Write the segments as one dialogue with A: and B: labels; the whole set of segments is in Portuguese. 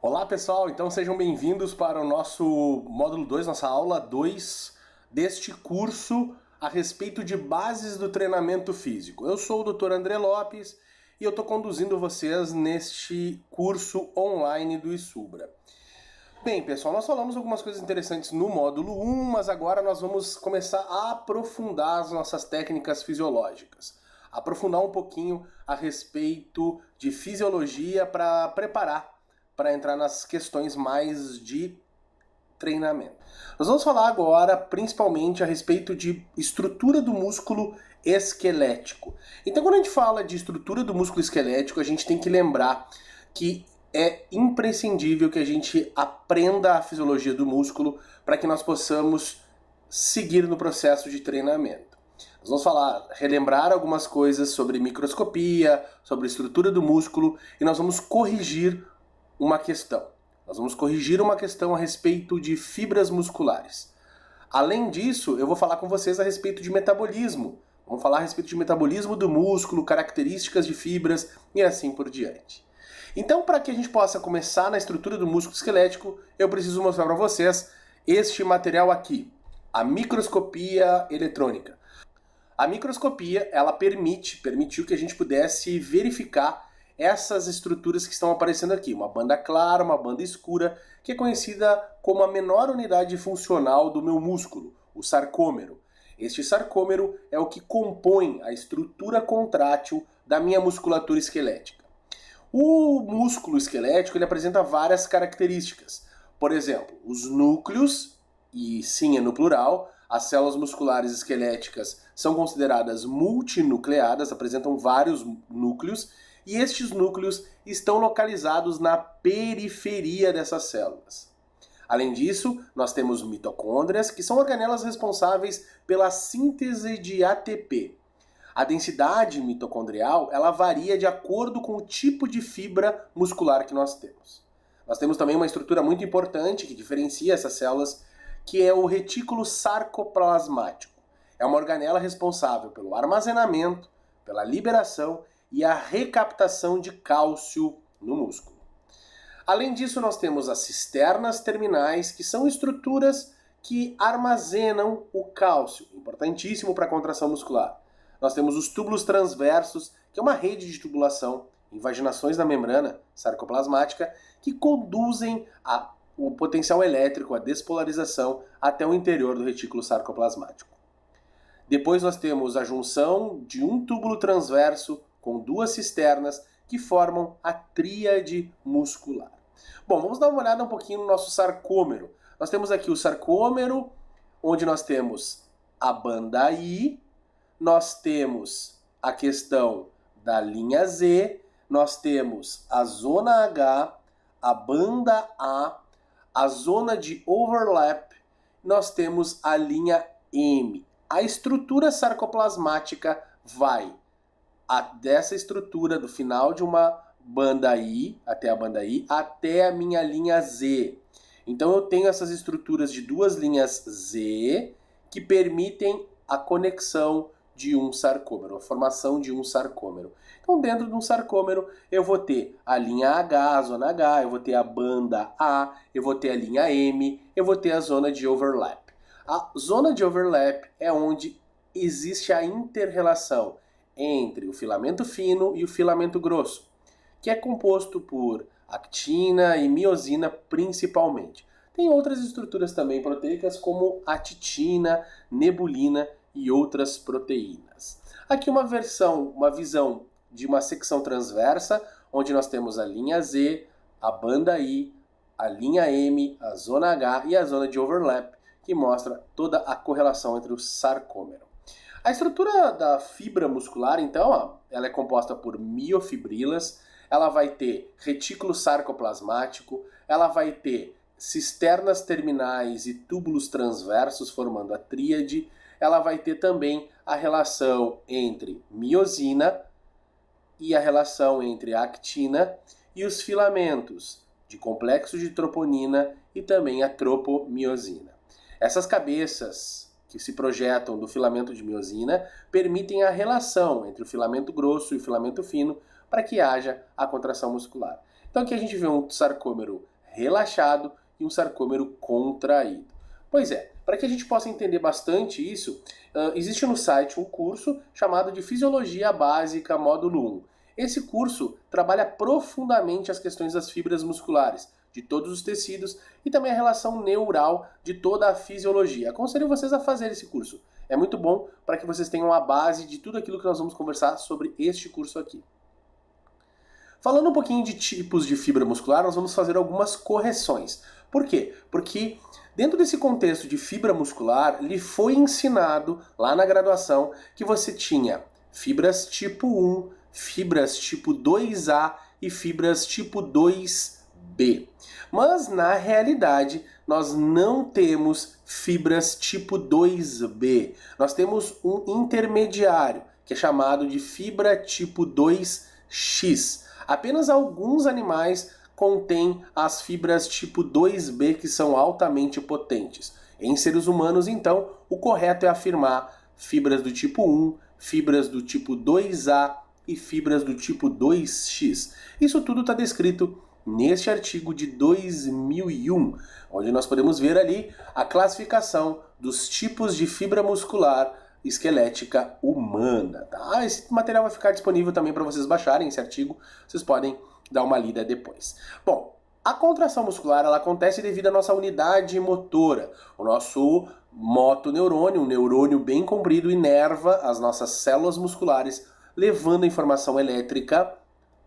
A: Olá pessoal, então sejam bem-vindos para o nosso módulo 2, nossa aula 2 deste curso a respeito de bases do treinamento físico. Eu sou o Dr. André Lopes e eu estou conduzindo vocês neste curso online do ISUBRA. Bem pessoal, nós falamos algumas coisas interessantes no módulo 1, mas agora nós vamos começar a aprofundar as nossas técnicas fisiológicas. Aprofundar um pouquinho a respeito de fisiologia para entrar nas questões mais de treinamento. Nós vamos falar agora principalmente a respeito de estrutura do músculo esquelético. Então, quando a gente fala de estrutura do músculo esquelético, a gente tem que lembrar que é imprescindível que a gente aprenda a fisiologia do músculo para que nós possamos seguir no processo de treinamento. Nós vamos relembrar algumas coisas sobre microscopia, sobre estrutura do músculo e nós vamos corrigir uma questão. Nós vamos corrigir uma questão a respeito de fibras musculares. Além disso, eu vou falar com vocês a respeito de metabolismo. Vamos falar a respeito de metabolismo do músculo, características de fibras e assim por diante. Então, para que a gente possa começar na estrutura do músculo esquelético, eu preciso mostrar para vocês este material aqui, a microscopia eletrônica. A microscopia, ela permitiu que a gente pudesse verificar essas estruturas que estão aparecendo aqui, uma banda clara, uma banda escura, que é conhecida como a menor unidade funcional do meu músculo, o sarcômero. Este sarcômero é o que compõe a estrutura contrátil da minha musculatura esquelética. O músculo esquelético ele apresenta várias características. Por exemplo, os núcleos, e sim é no plural, as células musculares esqueléticas são consideradas multinucleadas, apresentam vários núcleos, e estes núcleos estão localizados na periferia dessas células. Além disso, nós temos mitocôndrias, que são organelas responsáveis pela síntese de ATP. A densidade mitocondrial ela varia de acordo com o tipo de fibra muscular que nós temos. Nós temos também uma estrutura muito importante que diferencia essas células, que é o retículo sarcoplasmático. É uma organela responsável pelo armazenamento, pela liberação e a recaptação de cálcio no músculo. Além disso, nós temos as cisternas terminais, que são estruturas que armazenam o cálcio, importantíssimo para a contração muscular. Nós temos os túbulos transversos, que é uma rede de tubulação, invaginações da membrana sarcoplasmática, que conduzem o potencial elétrico, a despolarização, até o interior do retículo sarcoplasmático. Depois nós temos a junção de um túbulo transverso com duas cisternas que formam a tríade muscular. Bom, vamos dar uma olhada um pouquinho no nosso sarcômero. Nós temos aqui o sarcômero, onde nós temos a banda I, nós temos a questão da linha Z, nós temos a zona H, a banda a zona de overlap, nós temos a linha M. A estrutura sarcoplasmática vai dessa estrutura do final de uma banda I, até a minha linha Z. Então eu tenho essas estruturas de duas linhas Z que permitem a conexão de um sarcômero, a formação de um sarcômero. Então dentro de um sarcômero eu vou ter a linha H, a zona H, eu vou ter a banda A, eu vou ter a linha M, eu vou ter a zona de overlap. A zona de overlap é onde existe a inter-relação entre o filamento fino e o filamento grosso, que é composto por actina e miosina principalmente. Tem outras estruturas também proteicas como a titina, nebulina e outras proteínas. Aqui uma visão de uma secção transversa, onde nós temos a linha Z, a banda I, a linha M, a zona H e a zona de overlap, que mostra toda a correlação entre o sarcômero. A estrutura da fibra muscular, então, ela é composta por miofibrilas, ela vai ter retículo sarcoplasmático, ela vai ter cisternas terminais e túbulos transversos formando a tríade, ela vai ter também a relação entre miosina e a relação entre a actina e os filamentos de complexo de troponina e também a tropomiosina. Essas cabeças que se projetam do filamento de miosina permitem a relação entre o filamento grosso e o filamento fino para que haja a contração muscular. Então aqui a gente vê um sarcômero relaxado e um sarcômero contraído. Pois é, para que a gente possa entender bastante isso, existe no site um curso chamado de Fisiologia Básica Módulo 1. Esse curso trabalha profundamente as questões das fibras musculares, de todos os tecidos e também a relação neural de toda a fisiologia. Aconselho vocês a fazer esse curso. É muito bom para que vocês tenham a base de tudo aquilo que nós vamos conversar sobre este curso aqui. Falando um pouquinho de tipos de fibra muscular, nós vamos fazer algumas correções. Por quê? Porque dentro desse contexto de fibra muscular, lhe foi ensinado lá na graduação que você tinha fibras tipo 1, fibras tipo 2A e fibras tipo 2B. Mas na realidade, nós não temos fibras tipo 2B. Nós temos um intermediário, que é chamado de fibra tipo 2X. Apenas alguns animais contêm as fibras tipo 2B, que são altamente potentes. Em seres humanos, então, o correto é afirmar fibras do tipo 1, fibras do tipo 2A e fibras do tipo 2X. Isso tudo está descrito neste artigo de 2001, onde nós podemos ver ali a classificação dos tipos de fibra muscular esquelética humana. Tá? Esse material vai ficar disponível também para vocês baixarem esse artigo, vocês podem dar uma lida depois. Bom, a contração muscular ela acontece devido à nossa unidade motora. O nosso motoneurônio, um neurônio bem comprido, inerva as nossas células musculares, levando a informação elétrica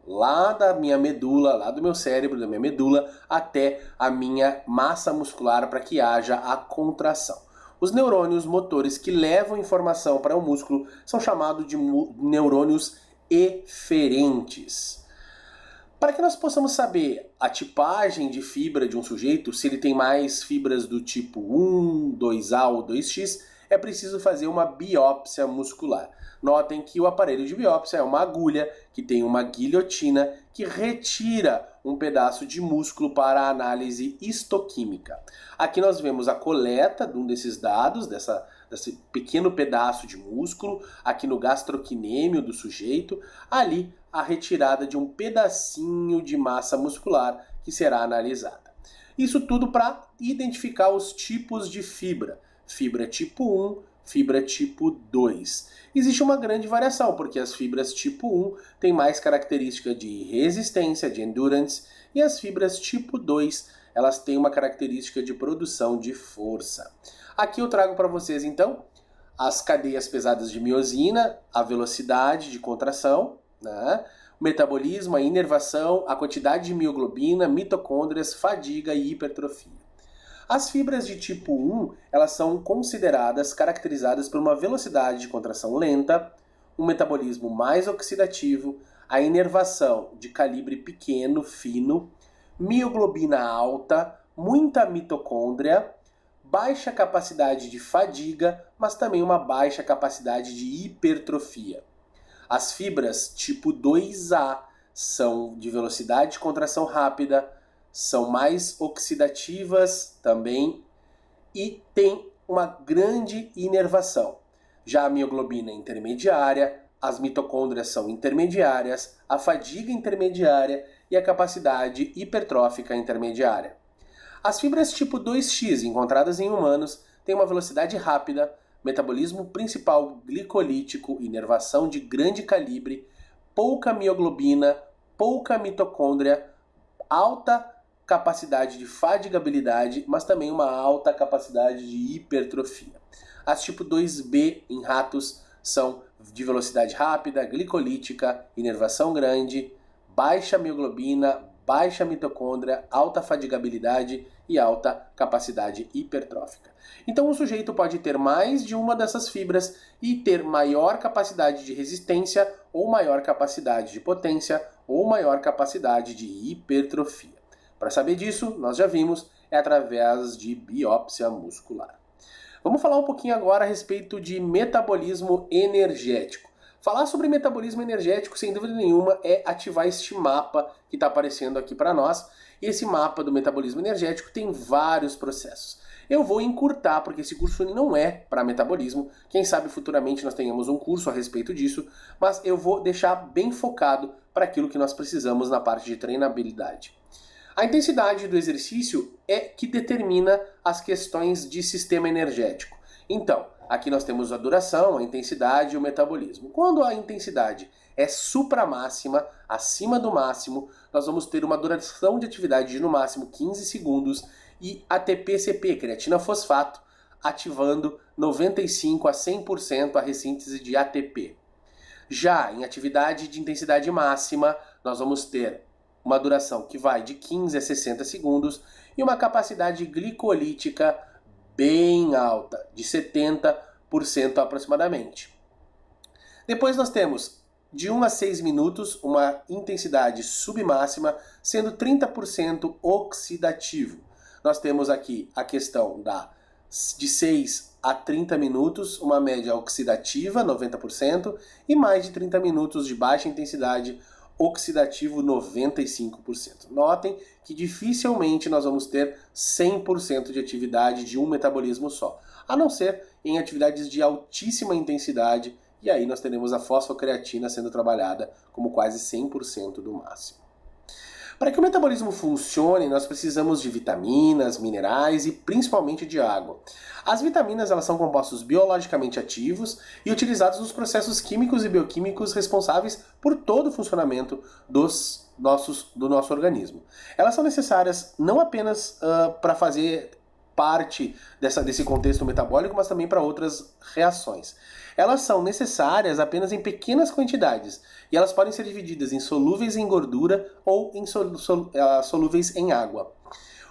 A: lá da minha medula, lá do meu cérebro, da minha medula, até a minha massa muscular para que haja a contração. Os neurônios motores que levam informação para o músculo são chamados de neurônios eferentes. Para que nós possamos saber a tipagem de fibra de um sujeito, se ele tem mais fibras do tipo 1, 2A ou 2X, é preciso fazer uma biópsia muscular. Notem que o aparelho de biópsia é uma agulha que tem uma guilhotina que retira um pedaço de músculo para a análise histoquímica. Aqui nós vemos a coleta de um desses dados, desse pequeno pedaço de músculo, aqui no gastrocnêmio do sujeito, ali a retirada de um pedacinho de massa muscular que será analisada. Isso tudo para identificar os tipos de fibra. Fibra tipo 1, fibra tipo 2. Existe uma grande variação, porque as fibras tipo 1 têm mais característica de resistência, de endurance, e as fibras tipo 2, elas têm uma característica de produção de força. Aqui eu trago para vocês, então, as cadeias pesadas de miosina, a velocidade de contração, né? O metabolismo, a inervação, a quantidade de mioglobina, mitocôndrias, fadiga e hipertrofia. As fibras de tipo 1, elas são consideradas caracterizadas por uma velocidade de contração lenta, um metabolismo mais oxidativo, a inervação de calibre pequeno, fino, mioglobina alta, muita mitocôndria, baixa capacidade de fadiga, mas também uma baixa capacidade de hipertrofia. As fibras tipo 2A são de velocidade de contração rápida, são mais oxidativas também e tem uma grande inervação. Já a mioglobina é intermediária, as mitocôndrias são intermediárias, a fadiga intermediária e a capacidade hipertrófica intermediária. As fibras tipo 2X encontradas em humanos têm uma velocidade rápida, metabolismo principal glicolítico, inervação de grande calibre, pouca mioglobina, pouca mitocôndria, alta capacidade de fadigabilidade, mas também uma alta capacidade de hipertrofia. As tipo 2B em ratos são de velocidade rápida, glicolítica, inervação grande, baixa mioglobina, baixa mitocôndria, alta fadigabilidade e alta capacidade hipertrófica. Então o sujeito pode ter mais de uma dessas fibras e ter maior capacidade de resistência, ou maior capacidade de potência, ou maior capacidade de hipertrofia. Para saber disso, nós já vimos, é através de biópsia muscular. Vamos falar um pouquinho agora a respeito de metabolismo energético. Falar sobre metabolismo energético, sem dúvida nenhuma, é ativar este mapa que está aparecendo aqui para nós. E esse mapa do metabolismo energético tem vários processos. Eu vou encurtar, porque esse curso não é para metabolismo. Quem sabe futuramente nós tenhamos um curso a respeito disso, mas eu vou deixar bem focado para aquilo que nós precisamos na parte de treinabilidade. A intensidade do exercício é que determina as questões de sistema energético. Então, aqui nós temos a duração, a intensidade e o metabolismo. Quando a intensidade é supramáxima, acima do máximo, nós vamos ter uma duração de atividade de no máximo 15 segundos e ATP-CP, creatina fosfato, ativando 95 a 100% a ressíntese de ATP. Já em atividade de intensidade máxima, nós vamos ter uma duração que vai de 15 a 60 segundos e uma capacidade glicolítica bem alta, de 70% aproximadamente. Depois nós temos de 1 a 6 minutos uma intensidade submáxima, sendo 30% oxidativo. Nós temos aqui a questão de 6 a 30 minutos, uma média oxidativa, 90%, e mais de 30 minutos de baixa intensidade, oxidativo, 95%. Notem que dificilmente nós vamos ter 100% de atividade de um metabolismo só, a não ser em atividades de altíssima intensidade, e aí nós teremos a fosfocreatina sendo trabalhada como quase 100% do máximo. Para que o metabolismo funcione, nós precisamos de vitaminas, minerais e principalmente de água. As vitaminas, elas são compostos biologicamente ativos e utilizados nos processos químicos e bioquímicos responsáveis por todo o funcionamento do nosso organismo. Elas são necessárias não apenas para fazer parte desse contexto metabólico, mas também para outras reações. Elas são necessárias apenas em pequenas quantidades e elas podem ser divididas em solúveis em gordura ou em solúveis em água.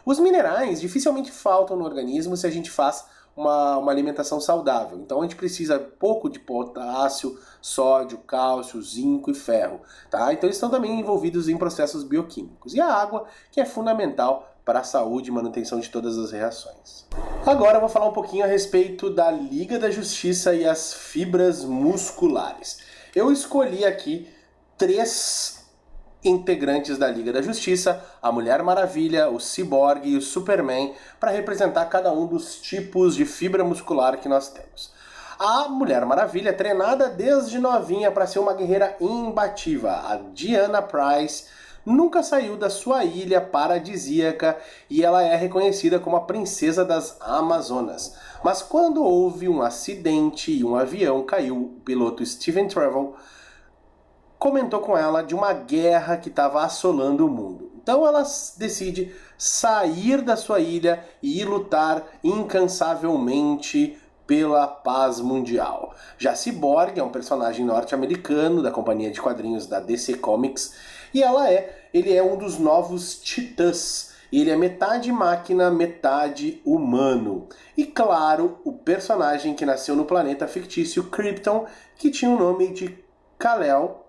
A: Os minerais dificilmente faltam no organismo se a gente faz uma alimentação saudável. Então a gente precisa pouco de potássio, sódio, cálcio, zinco e ferro. Tá? Então eles estão também envolvidos em processos bioquímicos. E a água, que é fundamental para a saúde e manutenção de todas as reações. Agora eu vou falar um pouquinho a respeito da Liga da Justiça e as fibras musculares. Eu escolhi aqui 3 integrantes da Liga da Justiça, a Mulher Maravilha, o Cyborg e o Superman, para representar cada um dos tipos de fibra muscular que nós temos. A Mulher Maravilha é treinada desde novinha para ser uma guerreira imbatível. A Diana Pryce nunca saiu da sua ilha paradisíaca e ela é reconhecida como a princesa das Amazonas. Mas quando houve um acidente e um avião caiu, o piloto Stephen Trevor comentou com ela de uma guerra que estava assolando o mundo. Então ela decide sair da sua ilha e ir lutar incansavelmente pela paz mundial. Já Cyborg é um personagem norte-americano da companhia de quadrinhos da DC Comics e ele é um dos novos Titãs. Ele é metade máquina, metade humano. E claro, o personagem que nasceu no planeta fictício Krypton, que tinha o nome de Kal-El,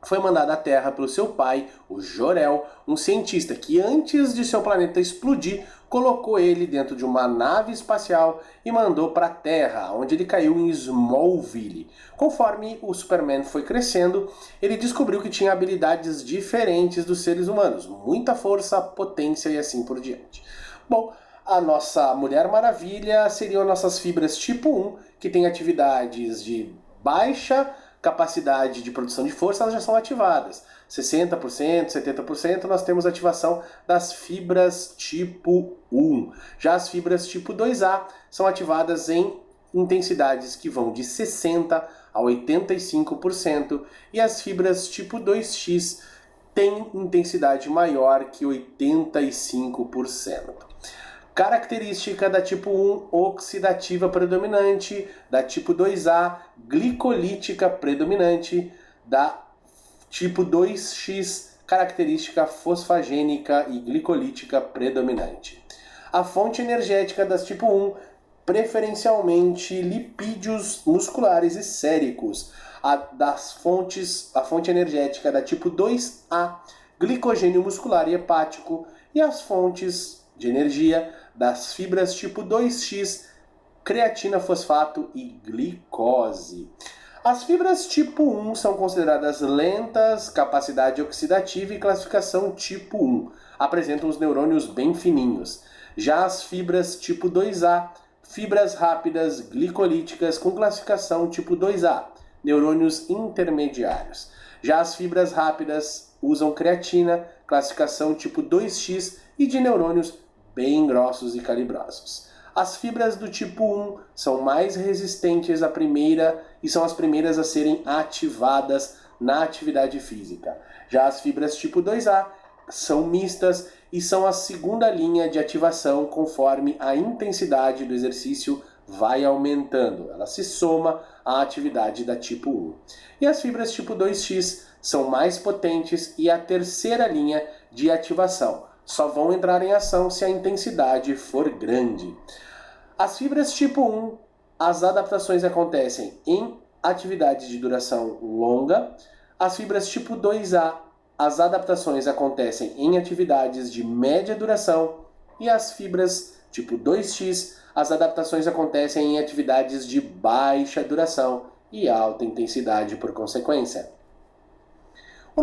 A: foi mandado à Terra pelo seu pai, o Jor-El, um cientista que antes de seu planeta explodir, colocou ele dentro de uma nave espacial e mandou para a Terra, onde ele caiu em Smallville. Conforme o Superman foi crescendo, ele descobriu que tinha habilidades diferentes dos seres humanos, muita força, potência e assim por diante. Bom, a nossa Mulher Maravilha seriam as nossas fibras tipo 1, que tem atividades de baixa capacidade de produção de força, elas já são ativadas. 60%, 70% nós temos ativação das fibras tipo 1. Já as fibras tipo 2A são ativadas em intensidades que vão de 60% a 85%, e as fibras tipo 2X têm intensidade maior que 85%. Característica da tipo 1, oxidativa predominante, da tipo 2A, glicolítica predominante, da tipo 2X, característica fosfagênica e glicolítica predominante. A fonte energética das tipo 1, preferencialmente lipídios musculares e séricos. A fonte energética da tipo 2A, glicogênio muscular e hepático. E as fontes de energia das fibras tipo 2X, creatina fosfato e glicose. As fibras tipo 1 são consideradas lentas, capacidade oxidativa e classificação tipo 1. Apresentam os neurônios bem fininhos. Já as fibras tipo 2A, fibras rápidas, glicolíticas com classificação tipo 2A. neurônios intermediários. Já as fibras rápidas usam creatina, classificação tipo 2X e de neurônios bem grossos e calibrosos. As fibras do tipo 1 são mais resistentes à primeira e são as primeiras a serem ativadas na atividade física. Já as fibras tipo 2A são mistas e são a segunda linha de ativação conforme a intensidade do exercício vai aumentando. Ela se soma à atividade da tipo 1. E as fibras tipo 2X são mais potentes e a terceira linha de ativação. Só vão entrar em ação se a intensidade for grande. As fibras tipo 1, as adaptações acontecem em atividades de duração longa. As fibras tipo 2A, as adaptações acontecem em atividades de média duração. E as fibras tipo 2X, as adaptações acontecem em atividades de baixa duração e alta intensidade por consequência. Os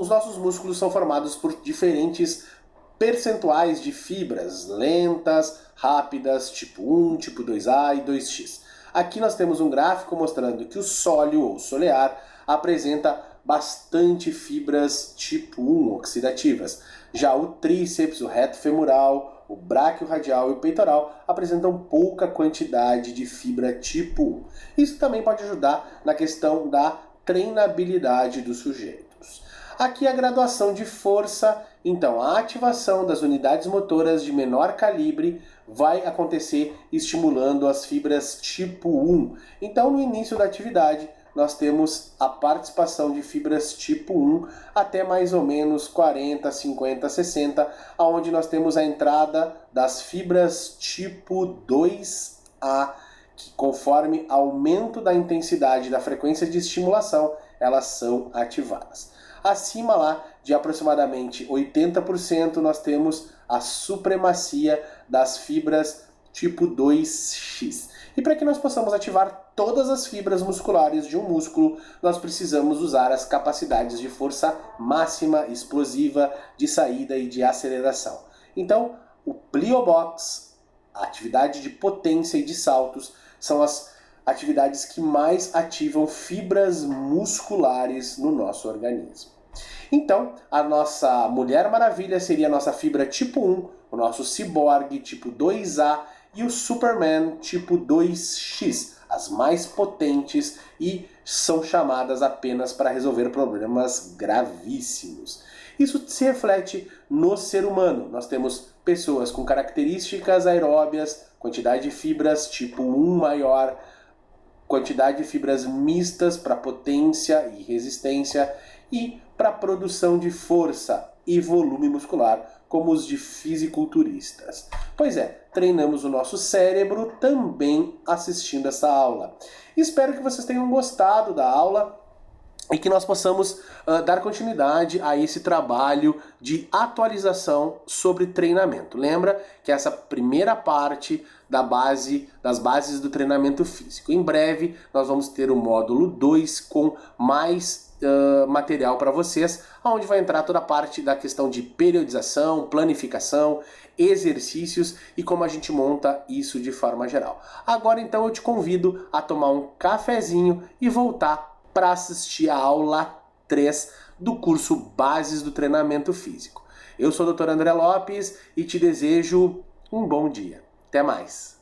A: nossos músculos são formados por diferentes percentuais de fibras, lentas, rápidas, tipo 1, tipo 2A e 2X. Aqui nós temos um gráfico mostrando que o sóleo ou solear apresenta bastante fibras tipo 1 oxidativas. Já o tríceps, o reto femoral, o bráquio radial e o peitoral apresentam pouca quantidade de fibra tipo 1. Isso também pode ajudar na questão da treinabilidade dos sujeitos. Aqui a graduação de força, então a ativação das unidades motoras de menor calibre vai acontecer estimulando as fibras tipo 1. Então no início da atividade nós temos a participação de fibras tipo 1 até mais ou menos 40, 50, 60, onde nós temos a entrada das fibras tipo 2A, que conforme aumento da intensidade da frequência de estimulação, elas são ativadas. Acima lá de aproximadamente 80% nós temos a supremacia das fibras tipo 2X. E para que nós possamos ativar todas as fibras musculares de um músculo, nós precisamos usar as capacidades de força máxima, explosiva, de saída e de aceleração. Então, o Plio Box, a atividade de potência e de saltos, são as atividades que mais ativam fibras musculares no nosso organismo. Então, a nossa Mulher Maravilha seria a nossa fibra tipo 1, o nosso Cyborg tipo 2A e o Superman tipo 2X, as mais potentes e são chamadas apenas para resolver problemas gravíssimos. Isso se reflete no ser humano. Nós temos pessoas com características aeróbias, quantidade de fibras tipo 1 maior, quantidade de fibras mistas para potência e resistência e para produção de força e volume muscular, como os de fisiculturistas. Pois é, treinamos o nosso cérebro também assistindo essa aula. Espero que vocês tenham gostado da aula e que nós possamos dar continuidade a esse trabalho de atualização sobre treinamento. Lembra que essa primeira parte das bases do treinamento físico. Em breve nós vamos ter o módulo 2 com mais material para vocês, onde vai entrar toda a parte da questão de periodização, planificação, exercícios e como a gente monta isso de forma geral. Agora então eu te convido a tomar um cafezinho e voltar para assistir a aula 3 do curso Bases do Treinamento Físico. Eu sou o Dr. André Lopes e te desejo um bom dia. Até mais!